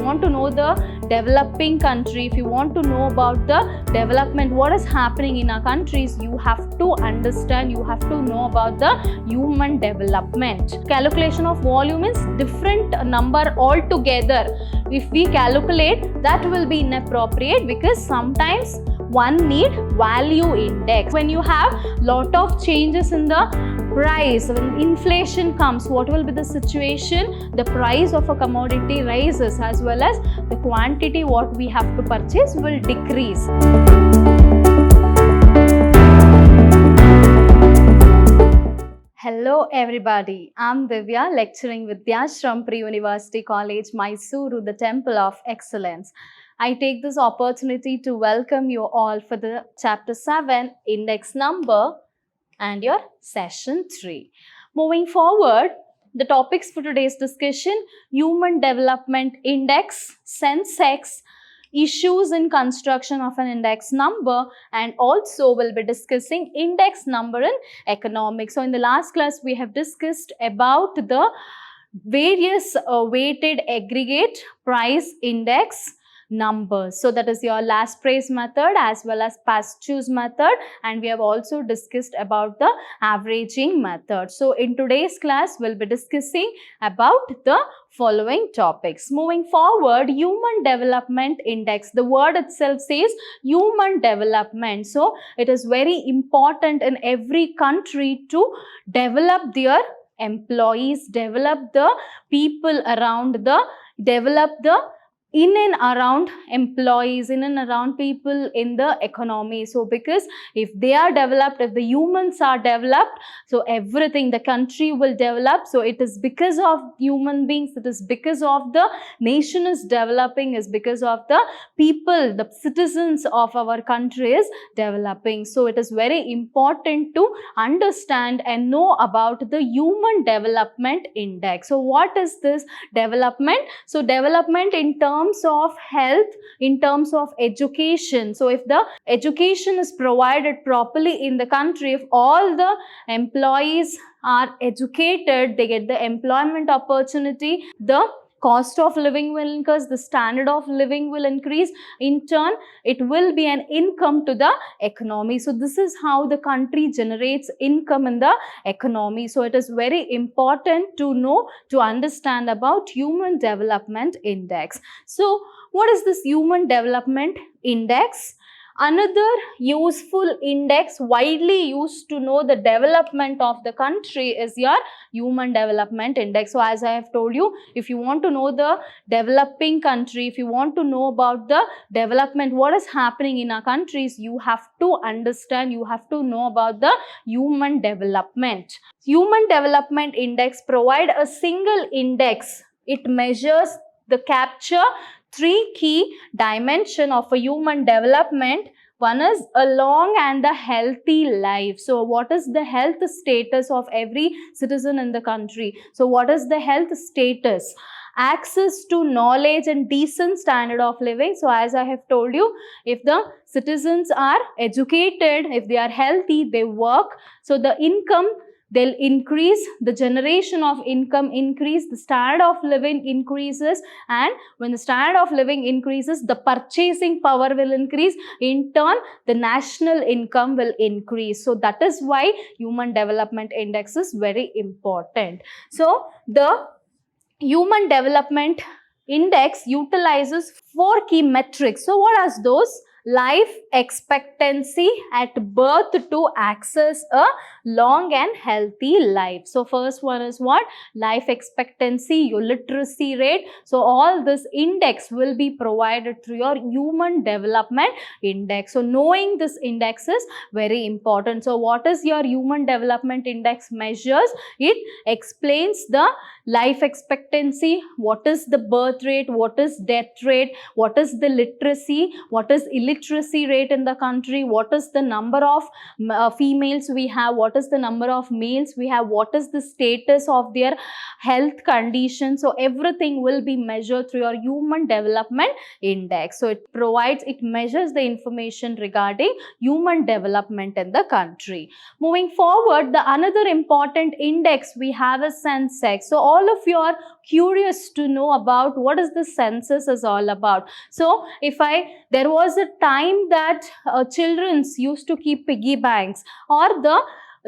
want to know the developing country, if you want to know about the development, what is happening in our countries, you have to understand, you have to know about the human development. Calculation of volume is different number altogether. If we calculate, that will be inappropriate because sometimes one need value index. When you have lot of changes in the price, when inflation comes, what will be the situation? The price of a commodity rises as well as the quantity what we have to purchase will decrease. Hello everybody, I'm Divya, lecturing Vidhyaashram Pre-University College, Mysuru, the Temple of Excellence. I take this opportunity to welcome you all for the Chapter 7, Index Number and your Session 3. Moving forward, the topics for today's discussion: Human Development Index, Sensex, issues in construction of an index number, and also we'll be discussing index number in economics. So in the last class, we have discussed about the various weighted aggregate price index numbers. So that is your last price method as well as past choose method, and we have also discussed about the averaging method. So in today's class, we'll be discussing about the following topics. Moving forward, Human Development Index. The word itself says human development. So it is very important in every country to develop their employees, develop the people around develop the in and around employees, in and around people in the economy. So because if they are developed, if the humans are developed, so everything, the country will develop. So it is because of human beings, it is because of the nation is developing, is because of the people, the citizens of our country is developing. So it is very important to understand and know about the Human Development Index. So what is this development? So development in terms of health, in terms of education. So if the education is provided properly in the country, if all the employees are educated, they get the employment opportunity, the cost of living will increase, the standard of living will increase. In turn, it will be an income to the economy. So this is how the country generates income in the economy. So it is very important to know, to understand about Human Development Index. So what is this Human Development Index? Another useful index widely used to know the development of the country is your Human Development Index. So as I have told you, if you want to know the developing country, if you want to know about the development, what is happening in our countries, you have to understand, you have to know about the human development. Human Development Index provide a single index. It measures the capture three key dimensions of a human development. One is a long and a healthy life. So what is the health status of every citizen in the country? So what is the health status? Access to knowledge and decent standard of living. So as I have told you, if the citizens are educated, if they are healthy, they work, so the income they'll increase, the generation of income increase, the standard of living increases, and when the standard of living increases, the purchasing power will increase. In turn, the national income will increase. So that is why Human Development Index is very important. So the Human Development Index utilizes 4 key metrics. So what are those? Life expectancy at birth to access a long and healthy life. So first one is what? Life expectancy, your literacy rate. So all this index will be provided through your Human Development Index. So knowing this index is very important. So what is your Human Development Index measures? It explains the life expectancy, what is the birth rate, what is death rate, what is the literacy, what is illiteracy rate in the country, what is the number of females we have, what is the number of males we have, what is the status of their health condition. So everything will be measured through your Human Development Index. So it provides, it measures the information regarding human development in the country. Moving forward, the another important index we have is Sensex. So all of you are curious to know about what is the census is all about. So there was a time that children used to keep piggy banks, or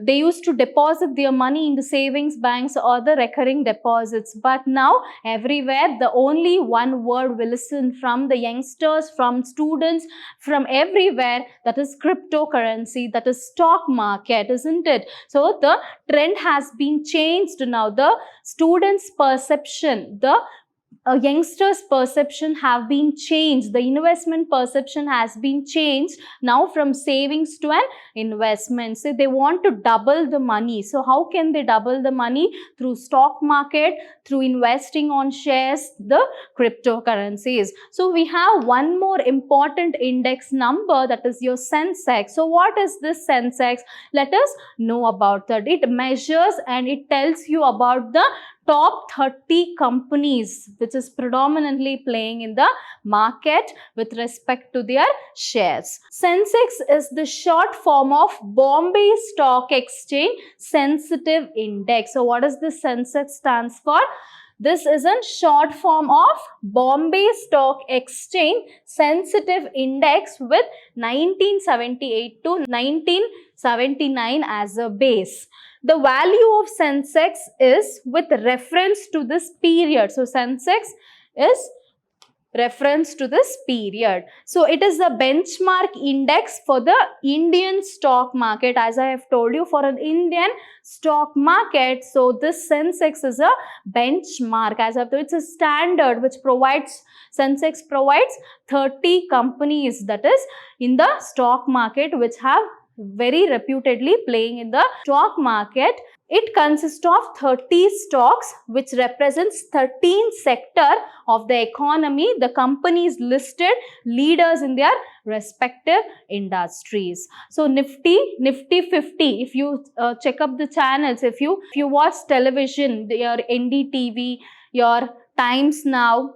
they used to deposit their money in the savings banks or the recurring deposits. But now everywhere the only one word we listen from the youngsters, from students, from everywhere, that is cryptocurrency, that is stock market, isn't it? So the trend has been changed now. The students' perception, the youngsters' perception have been changed. The investment perception has been changed now from savings to an investment. So they want to double the money. So how can they double the money? Through stock market, through investing on shares, the cryptocurrencies. So we have one more important index number, that is your Sensex. So what is this Sensex? Let us know about that. It measures and it tells you about the top 30 companies which is predominantly playing in the market with respect to their shares. Sensex is the short form of Bombay Stock Exchange Sensitive Index. So what does the Sensex stands for? This is a short form of Bombay Stock Exchange Sensitive Index with 1978 to 1979 as a base. The value of Sensex is with reference to this period. So Sensex is reference to this period. So it is a benchmark index for the Indian stock market. As I have told you, for an Indian stock market, so this Sensex is a benchmark. As I have told, it's a standard which provides, Sensex provides 30 companies, that is in the stock market, which have very reputedly playing in the stock market. It consists of 30 stocks which represents 13 sector of the economy, the companies listed leaders in their respective industries. So Nifty 50, if you check up the channels, if you watch television, your NDTV, your Times Now,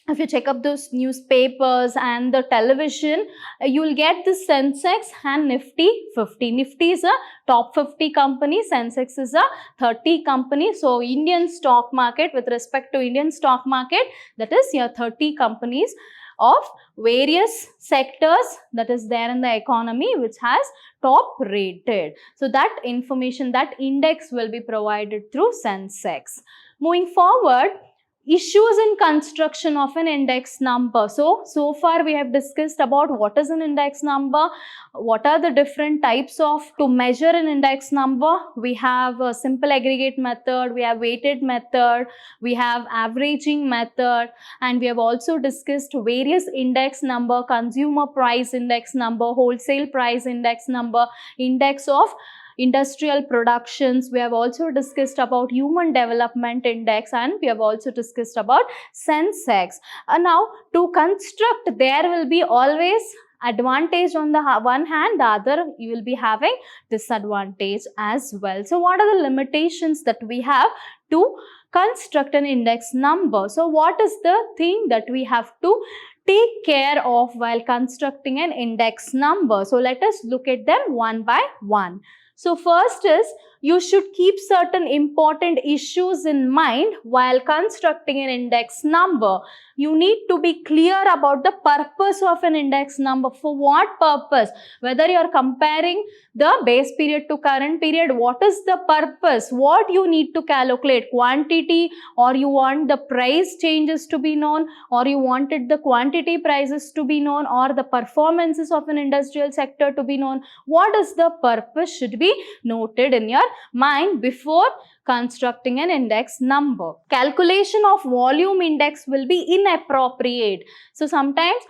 if you check up those newspapers and the television, you will get the Sensex and Nifty 50. Nifty is a top 50 company, Sensex is a 30 company. So Indian stock market, with respect to Indian stock market, that is your 30 companies of various sectors that is there in the economy which has top rated. So that information, that index will be provided through Sensex. Moving forward, issues in construction of an index number. So far we have discussed about what is an index number, what are the different types of to measure an index number. We have a simple aggregate method, we have weighted method, we have averaging method, and we have also discussed various index number, consumer price index number, wholesale price index number, index of industrial productions. We have also discussed about human development index, and we have also discussed about Sensex. Now to construct, there will be always advantage on the one hand, the other you will be having disadvantage as well. So what are the limitations that we have to construct an index number? So what is the thing that we have to take care of while constructing an index number? So let us look at them one by one. So first is, you should keep certain important issues in mind while constructing an index number. You need to be clear about the purpose of an index number. For what purpose? Whether you are comparing the base period to current period, what is the purpose? What you need to calculate? Quantity, or you want the price changes to be known, or you wanted the quantity prices to be known, or the performances of an industrial sector to be known. What is the purpose should be noted in your mind before constructing an index number. Calculation of volume index will be inappropriate. So sometimes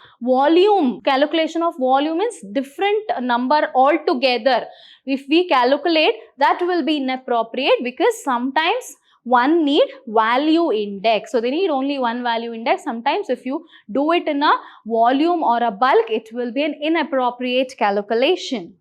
calculation of volume is different number altogether. If we calculate, that will be inappropriate, because sometimes one need value index. So they need only one value index. Sometimes if you do it in a volume or a bulk, it will be an inappropriate calculation.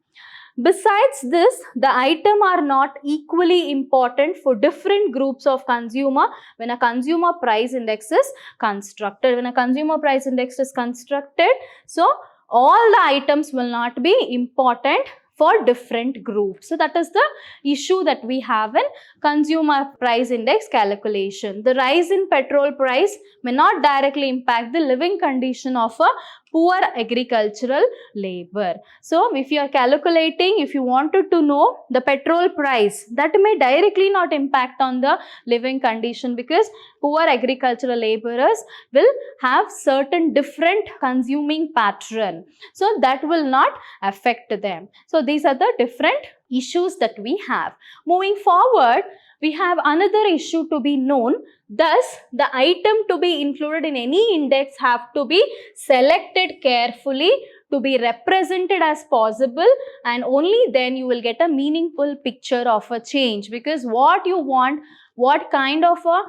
Besides this, the item are not equally important for different groups of consumer when a consumer price index is constructed. When a consumer price index is constructed, so all the items will not be important for different groups. So that is the issue that we have in consumer price index calculation. The rise in petrol price may not directly impact the living condition of a poor agricultural labor. So if you are calculating, if you wanted to know the petrol price, that may directly not impact on the living condition, because poor agricultural laborers will have certain different consuming pattern. So that will not affect them. So these are the different issues that we have. Moving forward, we have another issue to be known. Thus, the item to be included in any index have to be selected carefully to be represented as possible, and only then you will get a meaningful picture of a change, because what you want, what kind of a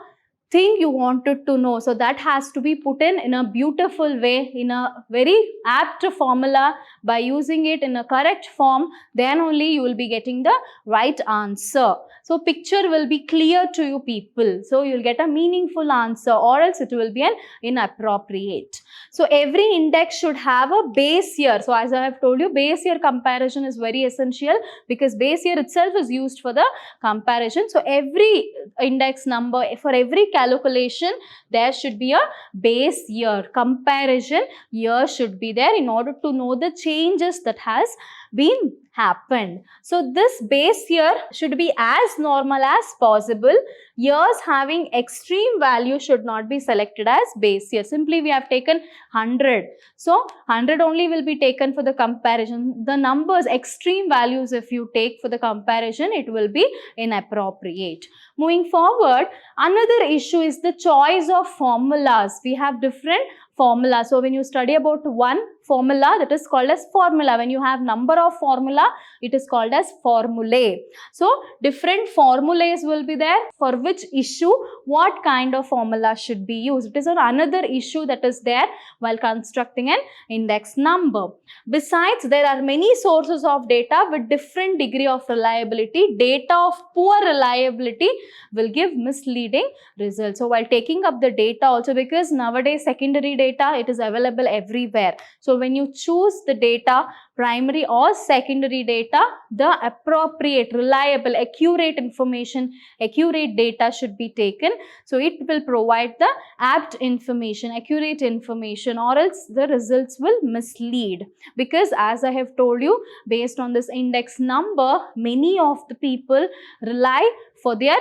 thing you wanted to know, so that has to be put in a beautiful way, in a very apt formula. By using it in a correct form, then only you will be getting the right answer. So picture will be clear to you people, so you will get a meaningful answer, or else it will be an inappropriate. So every index should have a base year. So as I have told you, base year comparison is very essential, because base year itself is used for the comparison. So every index number, for every calculation, there should be a base year comparison year should be there, in order to know the changes that has been happened. So this base year should be as normal as possible. Years having extreme value should not be selected as base year. Simply we have taken 100. So 100 only will be taken for the comparison. The numbers, extreme values, if you take for the comparison, it will be inappropriate. Moving forward, another issue is the choice of formulas. We have different formula. So when you study about one formula, that is called as formula. When you have number of formula, it is called as formulae. So different formulas will be there. For which issue, what kind of formula should be used? It is another issue that is there while constructing an index number. Besides, there are many sources of data with different degree of reliability. Data of poor reliability will give misleading results. So while taking up the data also, because nowadays secondary data, it is available everywhere. So when you choose the data, primary or secondary data, the appropriate, reliable, accurate information, accurate data should be taken. So it will provide the apt information, accurate information, or else the results will mislead. Because as I have told you, based on this index number, many of the people rely for their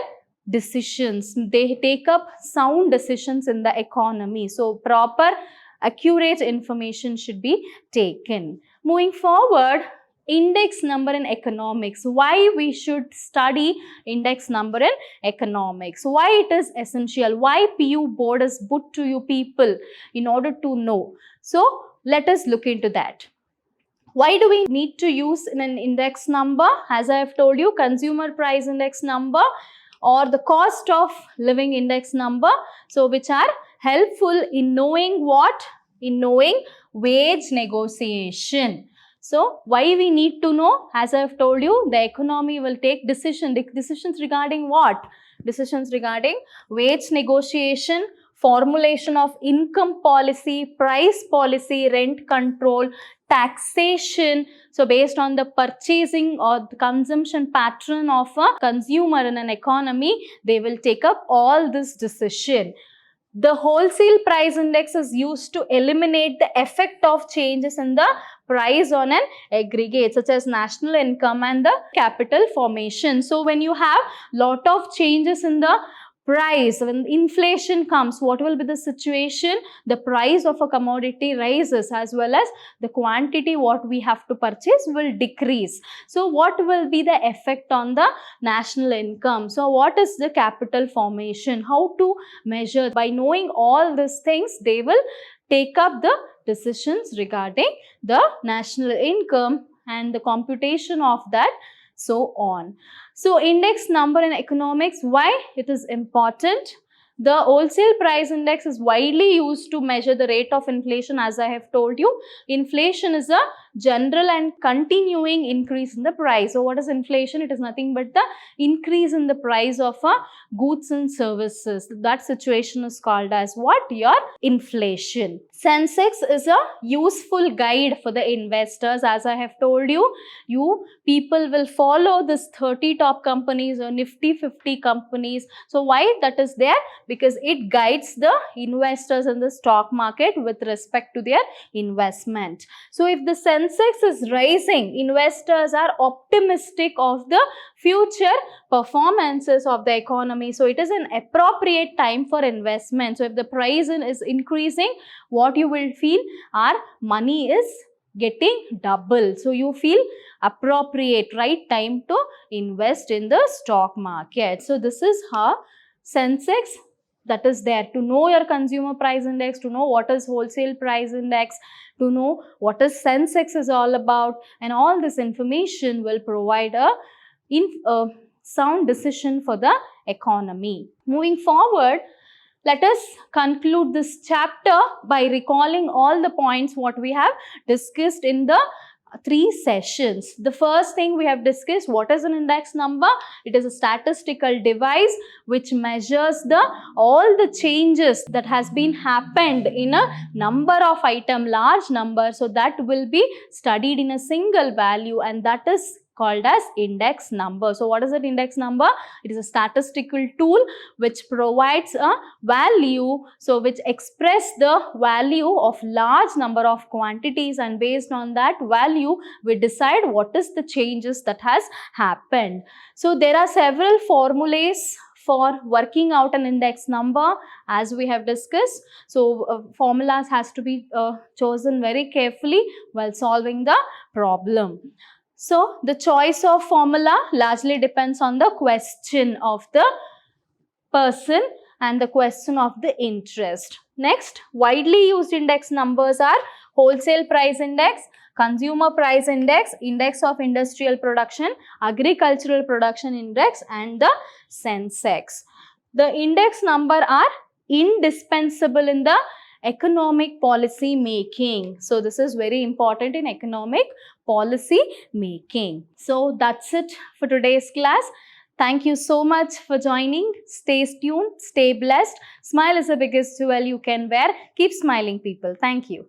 decisions. They take up sound decisions in the economy. So proper, accurate information should be taken. Moving forward, index number in economics. Why we should study index number in economics? Why it is essential? Why PU board is put to you people in order to know? So let us look into that. Why do we need to use an index number? As I have told you, consumer price index number or the cost of living index number, so which are helpful in knowing what? In knowing wage negotiation. So why we need to know? As I have told you, the economy will take decisions regarding what? Decisions regarding wage negotiation, formulation of income policy, price policy, rent control, taxation. So based on the purchasing or the consumption pattern of a consumer in an economy, they will take up all this decision. The wholesale price index is used to eliminate the effect of changes in the price on an aggregate, such as national income and the capital formation. So when you have lot of changes in the price, when inflation comes, what will be the situation? The price of a commodity rises, as well as the quantity what we have to purchase will decrease. So what will be the effect on the national income? So what is the capital formation? How to measure? By knowing all these things, they will take up the decisions regarding the national income and the computation of that, so on. So index number in economics, why it is important? The wholesale price index is widely used to measure the rate of inflation. As I have told you, inflation is a general and continuing increase in the price. So what is inflation? It is nothing but the increase in the price of goods and services. That situation is called as what? Your inflation. Sensex is a useful guide for the investors. As I have told you, people will follow this 30 top companies or Nifty 50 companies. So why that is there? Because it guides the investors in the stock market with respect to their investment. So if the Sensex is rising, investors are optimistic of the future performances of the economy. So it is an appropriate time for investment. So if the price is increasing, what you will feel? Our money is getting double. So you feel appropriate, right time to invest in the stock market. So this is how Sensex that is there, to know your consumer price index, to know what is wholesale price index, to know what is Sensex is all about, and all this information will provide a sound decision for the economy. Moving forward, let us conclude this chapter by recalling all the points what we have discussed in the 3 sessions. The first thing we have discussed, what is an index number? It is a statistical device which measures all the changes that has been happened in a number of item, large number. So that will be studied in a single value, and that is called as index number. So what is an index number? It is a statistical tool which provides a value, so which express the value of large number of quantities, and based on that value we decide what is the changes that has happened. So there are several formulas for working out an index number as we have discussed. So formulas has to be chosen very carefully while solving the problem. So the choice of formula largely depends on the question of the person and the question of the interest. Next, widely used index numbers are wholesale price index, consumer price index, index of industrial production, agricultural production index, and the Sensex. The index number are indispensable in the economic policy making. So this is very important in economic policy making. So that's it for today's class. Thank you so much for joining. Stay tuned, stay blessed. Smile is the biggest jewel you can wear. Keep smiling, people. Thank you.